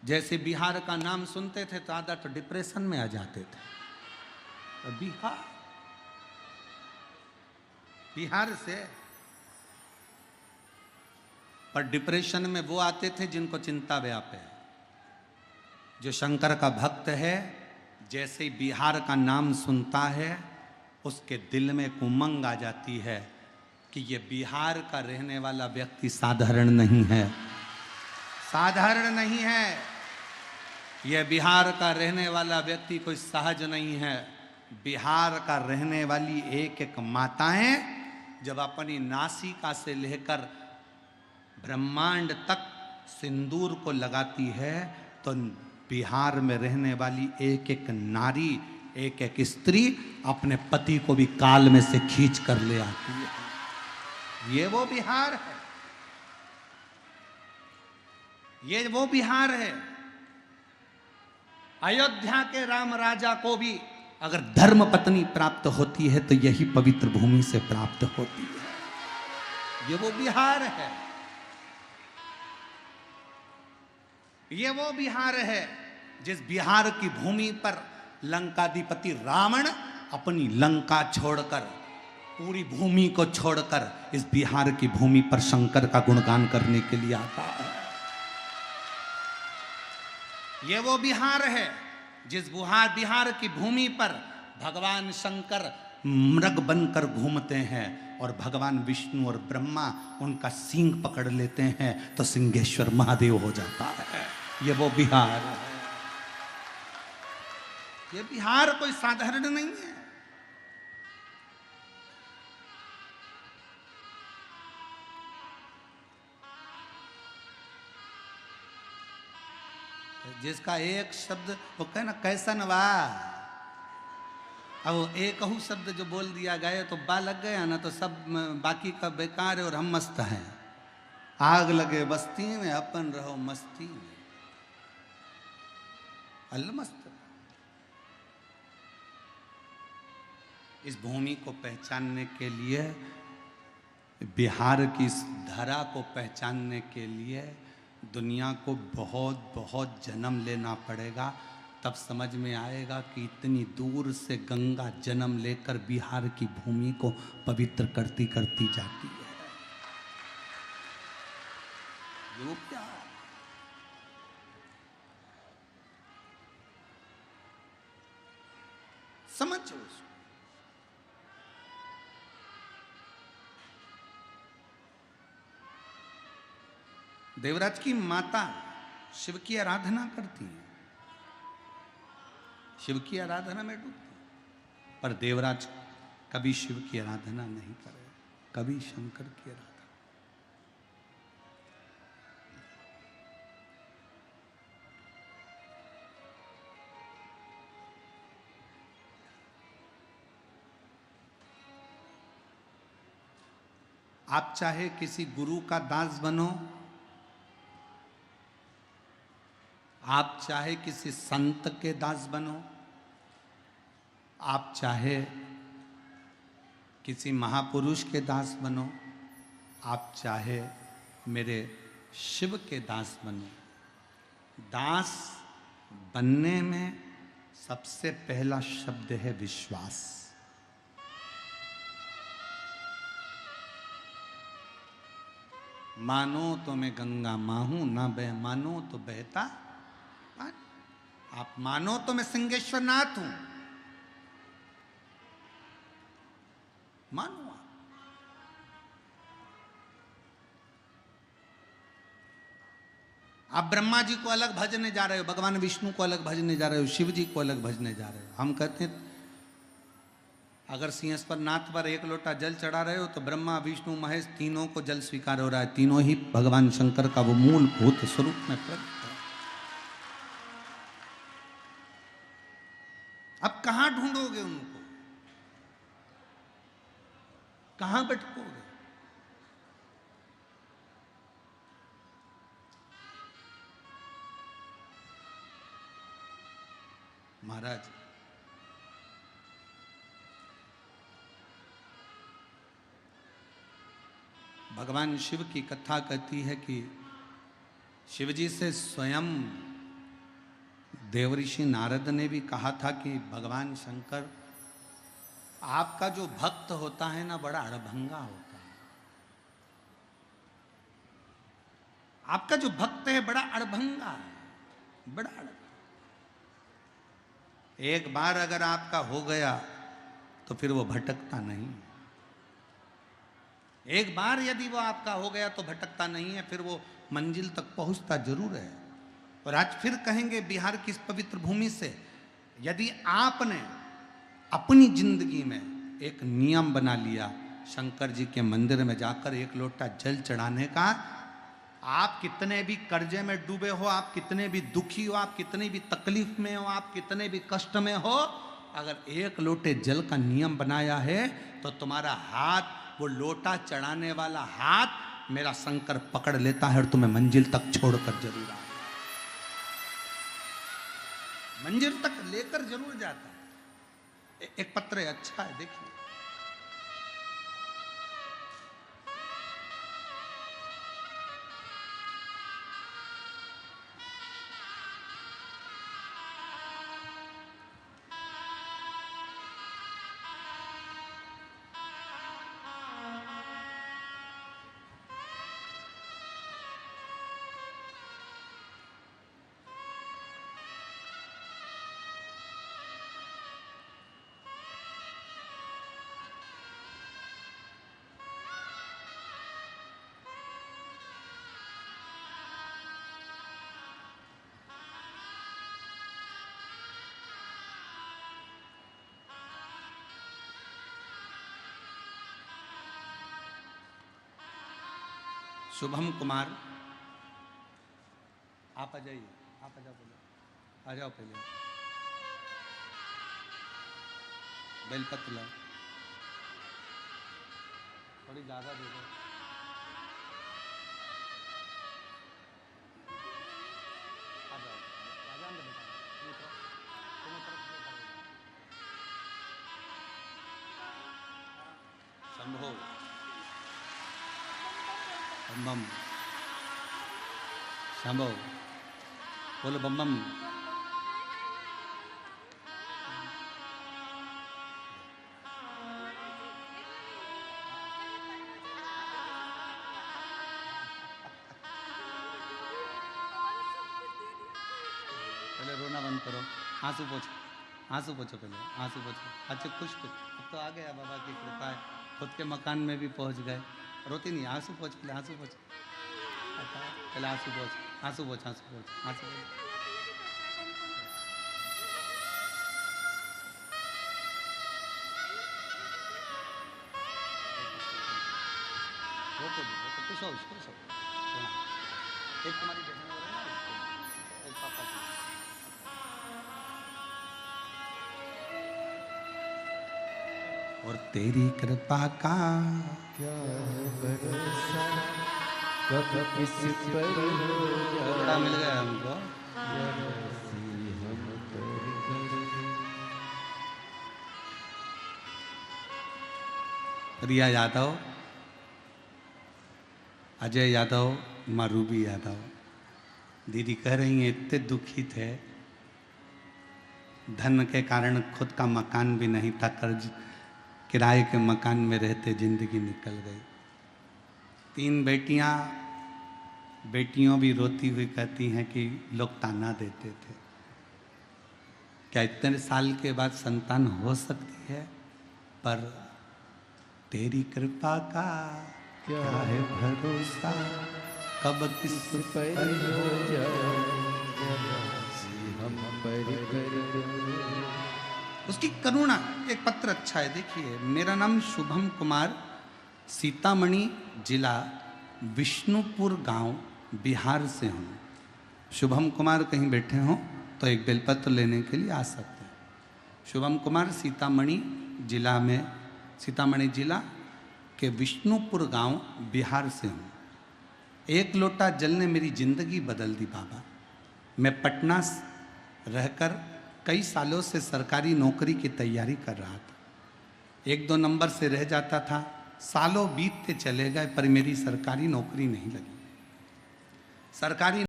जैसे बिहार का नाम सुनते थे तो आधा तो डिप्रेशन में आ जाते थे। तो बिहार से, पर डिप्रेशन में वो आते थे जिनको चिंता व्याप है। जो शंकर का भक्त है, जैसे ही बिहार का नाम सुनता है उसके दिल में एक उमंग आ जाती है कि ये बिहार का रहने वाला व्यक्ति साधारण नहीं है, साधारण नहीं है। यह बिहार का रहने वाला व्यक्ति कोई सहज नहीं है। बिहार का रहने वाली एक एक माताएं जब अपनी नासिका से लेकर ब्रह्मांड तक सिंदूर को लगाती है तो बिहार में रहने वाली एक एक नारी, एक एक स्त्री अपने पति को भी काल में से खींच कर ले आती है। ये वो बिहार है, ये वो बिहार है। अयोध्या के राम राजा को भी अगर धर्म पत्नी प्राप्त होती है तो यही पवित्र भूमि से प्राप्त होती है। ये वो बिहार है, ये वो बिहार है जिस बिहार की भूमि पर लंकाधिपति रावण अपनी लंका छोड़कर, पूरी भूमि को छोड़कर इस बिहार की भूमि पर शंकर का गुणगान करने के लिए आता है। ये वो बिहार है जिस बिहार की भूमि पर भगवान शंकर मृग बनकर घूमते हैं और भगवान विष्णु और ब्रह्मा उनका सींग पकड़ लेते हैं तो सिंहेश्वर महादेव हो जाता है। ये वो बिहार है। ये बिहार कोई साधारण नहीं है। जिसका एक शब्द वो कहे ना कैसन वाह, अब एक ही शब्द जो बोल दिया गया तो बा लग गया ना तो सब बाकी का बेकार है और हम मस्त हैं। आग लगे बस्ती में अपन रहो मस्ती में, अलमस्त। इस भूमि को पहचानने के लिए, बिहार की इस धरा को पहचानने के लिए दुनिया को बहुत बहुत जन्म लेना पड़ेगा। तब समझ में आएगा कि इतनी दूर से गंगा जन्म लेकर बिहार की भूमि को पवित्र करती करती जाती है। वो क्या समझो उसको। देवराज की माता शिव की आराधना करती है, शिव की आराधना में डूबती, पर देवराज कभी शिव की आराधना नहीं करे, कभी शंकर की आराधना। आप चाहे किसी गुरु का दास बनो, आप चाहे किसी संत के दास बनो, आप चाहे किसी महापुरुष के दास बनो, आप चाहे मेरे शिव के दास बनो, दास बनने में सबसे पहला शब्द है विश्वास। मानो तो मैं गंगा मां हूं, ना बह मानो तो बहता। आप मानो तो मैं सिंहेश्वर नाथ हूं, मानो आप ब्रह्मा जी को अलग भजने जा रहे हो, भगवान विष्णु को अलग भजने जा रहे हो, शिव जी को अलग भजने जा रहे हो। हम कहते हैं अगर सिंहेश्वर नाथ पर एक लोटा जल चढ़ा रहे हो तो ब्रह्मा विष्णु महेश तीनों को जल स्वीकार हो रहा है, तीनों ही भगवान शंकर का वो मूल भूत स्वरूप में प्रकट है। अब कहां ढूंढोगे उनको, कहां भटकोगे? महाराज भगवान शिव की कथा कहती है कि शिवजी से स्वयं देवऋषि नारद ने भी कहा था कि भगवान शंकर, आपका जो भक्त होता है ना, बड़ा अड़भंगा होता है। आपका जो भक्त है बड़ा अड़भंगा है, बड़ा अड़भंगा। एक बार अगर आपका हो गया तो फिर वो भटकता नहीं। एक बार यदि वो आपका हो गया तो भटकता नहीं है, फिर वो मंजिल तक पहुंचता जरूर है। और आज फिर कहेंगे बिहार की इस पवित्र भूमि से, यदि आपने अपनी जिंदगी में एक नियम बना लिया शंकर जी के मंदिर में जाकर एक लोटा जल चढ़ाने का, आप कितने भी कर्जे में डूबे हो, आप कितने भी दुखी हो, आप कितनी भी तकलीफ में हो, आप कितने भी कष्ट में हो, अगर एक लोटे जल का नियम बनाया है तो तुम्हारा हाथ, वो लोटा चढ़ाने वाला हाथ मेरा शंकर पकड़ लेता है और तुम्हें मंजिल तक छोड़कर जरूर आता है, मंजिल तक लेकर जरूर जाता है। एक पत्र है, अच्छा है, देखिए। शुभम कुमार, आप आ जाइए, आप आ जाओ पहले, आ जाओ पहले, बेलपत्र लाओ, थोड़ी ज़्यादा दे दो। आ जाओ, आ जाओ बेटा, तुम शंभो बम बम, शंभो बोलो बम बम। पहले रोना बंद करो, आंसू पोछो, आंसू पोछो, पहले आंसू पोछो। अच्छा खुश कुछ, अब तो आ गया बाबा की कृपा है, खुद के मकान में भी पहुंच गए। रोती नहीं, आंसू पोछ, पहले आंसू पोछ, पहले आंसू पोछ, आंसू पोछ, आंसू पोछ, आंसू पोछ। रोको भी, रोको, खुश हो, खुश हो। एक तुम्हारी बहन हो रही है ना, एक पापा की। और तेरी कृपा का क्या है भरोसा, कब किसी पर हो जाए, बड़ा मिल गया हमको। हम पर करें। रिया यादव, अजय यादव, माँ रूबी यादव, दीदी कह रही हैं इतने दुखी थे, धन के कारण खुद का मकान भी नहीं था, कर्ज किराए के मकान में रहते जिंदगी निकल गई। 3 बेटियां, बेटियों भी रोती हुई कहती हैं कि लोग ताना देते थे। क्या इतने साल के बाद संतान हो सकती है? पर तेरी कृपा का क्या है भरोसा, कब किस पर हो जाए, हम पर करें। उसकी करुणा। एक पत्र अच्छा है, देखिए। मेरा नाम शुभम कुमार, सीतामढ़ी जिला विष्णुपुर गांव, बिहार से हूँ। शुभम कुमार कहीं बैठे हों तो एक बेलपत्र लेने के लिए आ सकते हैं। शुभम कुमार सीतामढ़ी जिला में, सीतामढ़ी जिला के विष्णुपुर गांव, बिहार से हूँ। एक लोटा जल ने मेरी जिंदगी बदल दी बाबा। मैं पटना रहकर कई सालों से सरकारी नौकरी की तैयारी कर रहा था। 1-2 नंबर से रह जाता था, सालों बीतते चले गए पर मेरी सरकारी नौकरी नहीं लगी। सरकारी